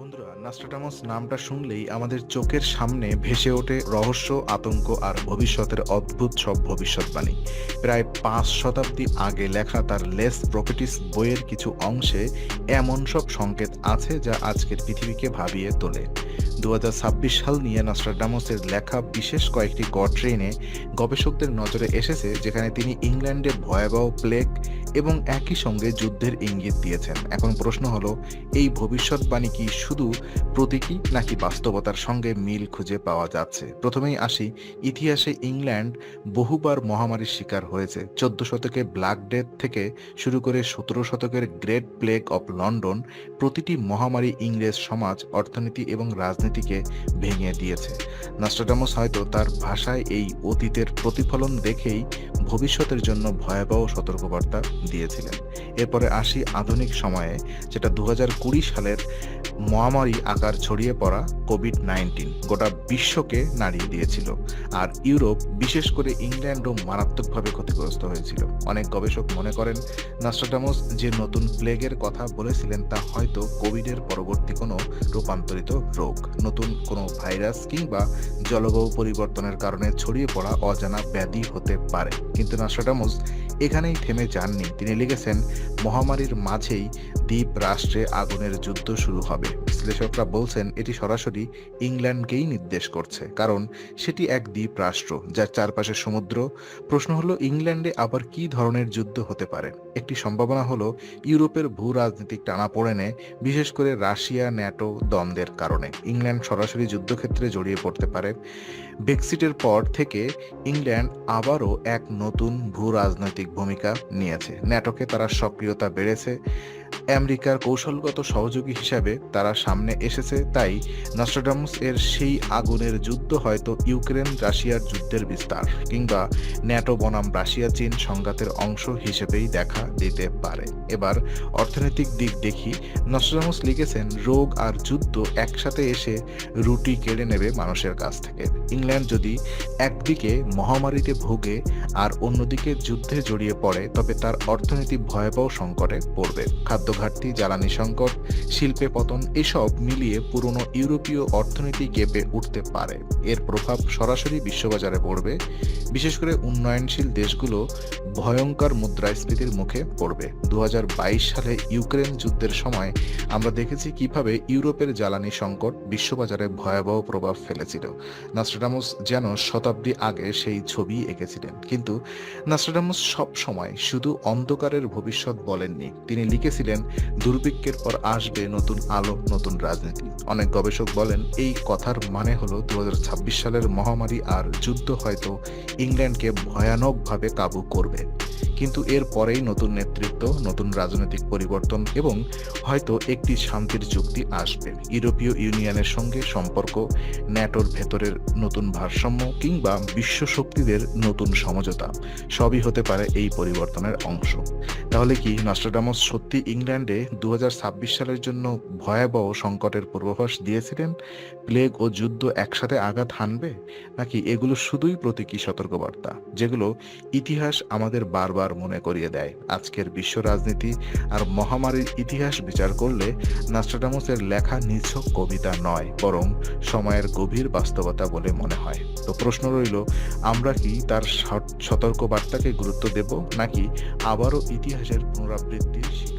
বন্ধুরা, নাস্ট্রাডামস নামটা শুনলেই আমাদের চোখের সামনে ভেসে ওঠে রহস্য, আতঙ্ক আর ভবিষ্যতের অদ্ভুত সব ভবিষ্যৎবাণী। প্রায় 5 শতাব্দী আগে লেখা তার লেস প্রফেটিস বইয়ের কিছু অংশে এমন সব সংকেত আছে যা আজকের পৃথিবীকে ভাবিয়ে তোলে। 2026 সাল নিয়ে নস্ট্রাডামসের লেখা বিশেষ কয়েকটি কোয়াট্রেইনে গবেষকদের নজরে এসেছে, যেখানে তিনি ইংল্যান্ডে ভয়াবহ প্লেগ এবং একই সঙ্গে যুদ্ধের ইঙ্গিত দিয়েছেন। এখন প্রশ্ন হলো, এই ভবিষ্যৎবাণী কি শুধু প্রতীকী নাকি বাস্তবতার সঙ্গে মিল খুঁজে পাওয়া যাচ্ছে? প্রথমেই আসি, ইতিহাসে ইংল্যান্ড বহুবার মহামারীর শিকার হয়েছে। 14 শতকে ব্ল্যাক ডেথ থেকে শুরু করে 17 শতকের গ্রেট প্লেগ অফ লন্ডন, প্রতিটি মহামারী ইংরেজ সমাজ, অর্থনীতি এবং রাজনীতিকে ভেঙে দিয়েছে। নস্ট্রাডামস হয়তো তার ভাষায় এই অতীতের প্রতিফলন দেখেই ভবিষ্যতের জন্য ভয়াবহ সতর্কবার্তা দিয়েছিলেন। এরপরে আসি আধুনিক সময়ে, যেটা 2020 সালের মহামারী আকার ছড়িয়ে পড়া কোভিড-19 গোটা বিশ্বকে নাড়িয়ে দিয়েছিল, আর ইউরোপ, বিশেষ করে ইংল্যান্ডও মারাত্মকভাবে ক্ষতিগ্রস্ত হয়েছিল। অনেক গবেষক মনে করেন নস্ট্রাডামস যে নতুন প্লেগের কথা বলেছিলেন তা হয়তো কোভিডের পরবর্তী কোনো রূপান্তরিত রোগ, নতুন কোনো ভাইরাস কিংবা জলবায়ু পরিবর্তনের কারণে ছড়িয়ে পড়া অজানা ব্যাধি হতে পারে। কিন্তু নস্ট্রাডামস এখানেই থেমে যাননি। তিনি লিখেছেন, মহামারীর মাঝেই দ্বীপ রাষ্ট্রে আগুনের যুদ্ধ শুরু হবে। বিশ্লেষকরা বলছেন এটি সরাসরি ইংল্যান্ডকেই নির্দেশ করছে, কারণ সেটি এক দ্বীপ রাষ্ট্র যার চারপাশে সমুদ্র। প্রশ্ন হলো, ইংল্যান্ডে আবার কি ধরনের যুদ্ধ হতে পারে? একটি সম্ভাবনা হলো ইউরোপের ভূ রাজনৈতিক টানাপোড়েনে, বিশেষ করে রাশিয়া ন্যাটো দ্বন্দ্বের কারণে ইংল্যান্ড সরাসরি যুদ্ধক্ষেত্রে জড়িয়ে পড়তে পারে। ব্রেক্সিটের পর থেকে ইংল্যান্ড আবারও এক নতুন ভূ রাজনৈতিক ভূমিকা নিয়েছে। ন্যাটোকে তারা সক্রিয়তা বেড়েছে, আমেরিকার কৌশলগত সহযোগী হিসাবে তারা সামনে এসেছে। তাই নস্ট্রাডামস এর সেই আগুনের যুদ্ধ হয়তো ইউক্রেন রাশিয়ার যুদ্ধের বিস্তার, কিংবা ন্যাটো বনাম রাশিয়া চীন সংঘাতের অংশ হিসেবেই দেখা দিতে পারে। এবার অর্থনৈতিক দিক দেখি। নস্ট্রাডামস লিখেছেন, রোগ আর যুদ্ধ একসাথে এসে রুটি কেড়ে নেবে মানুষের কাছ থেকে। ইংল্যান্ড যদি একদিকে মহামারীতে ভোগে আর অন্যদিকে যুদ্ধে জড়িয়ে পড়ে, তবে তার অর্থনীতি ভয়াবহ সংকটে পড়বে। খাদ্য ঘাটতি, জ্বালানি সংকট, শিল্পে পতন, এসব মিলিয়ে পুরনো ইউরোপীয় অর্থনীতি কেঁপে উঠতে পারে। এর প্রভাব সরাসরি বিশ্ববাজারে পড়বে। বিশেষ করে উন্নয়নশীল দেশগুলো ভয়ঙ্কর মুদ্রাস্ফীতির মুখে পড়বে। 2022 সালে ইউক্রেন যুদ্ধের সময় আমরা দেখেছি কিভাবে ইউরোপের জ্বালানি সংকট বিশ্ববাজারে ভয়াবহ প্রভাব ফেলেছিল। নস্ট্রাডামস যেন শতাব্দী আগে সেই ছবি এঁকেছিলেন। কিন্তু নস্ট্রাডামস সব সময় শুধু অন্ধকারের ভবিষ্যৎ বলেননি, তিনি লিখেছিলেন, দুর্ভিক্ষের পর আসবে নতুন আলো, নতুন রাজনীতি। অনেক গবেষক বলেন এই কথার মানে হলো 2026 সালের মহামারী আর যুদ্ধ হয়তো ইংল্যান্ডকে ভয়ানকভাবে কাবু করবে, কিন্তু এর পরেই নতুন নেতৃত্ব, নতুন রাজনৈতিক পরিবর্তন এবং হয়তো একটি শান্তির চুক্তি আসবে। ইউরোপীয় ইউনিয়নের সঙ্গে সম্পর্ক, ন্যাটোর ভেতরের নতুন ভারসাম্য কিংবা বিশ্ব শক্তিদের নতুন সমঝোতা, সবই হতে পারে এই পরিবর্তনের অংশ। তাহলে কি নস্ট্রাডামস সত্যি ইংল্যান্ডে 2026 সালের জন্য ভয়াবহ সংকটের পূর্বাভাস দিয়েছিলেন? প্লেগ ও যুদ্ধ একসাথে আঘাত হানবে, নাকি এগুলো শুধুই প্রতীকী সতর্কবার্তা, যেগুলো ইতিহাস আমাদের বারবার মনে করিয়ে দেয়? আজকের বিশ্ব রাজনীতি আর মহামারীর ইতিহাস বিচার করলে নস্ট্রাডামসের লেখা নিছক কবিতা নয়, বরং সময়ের গভীর বাস্তবতা বলে মনে হয়। তো প্রশ্ন রইল, আমরা কি তার সতর্কবার্তাকে গুরুত্ব দেব, নাকি আবারও ইতিহাসের পুনরাবৃত্তির শিকার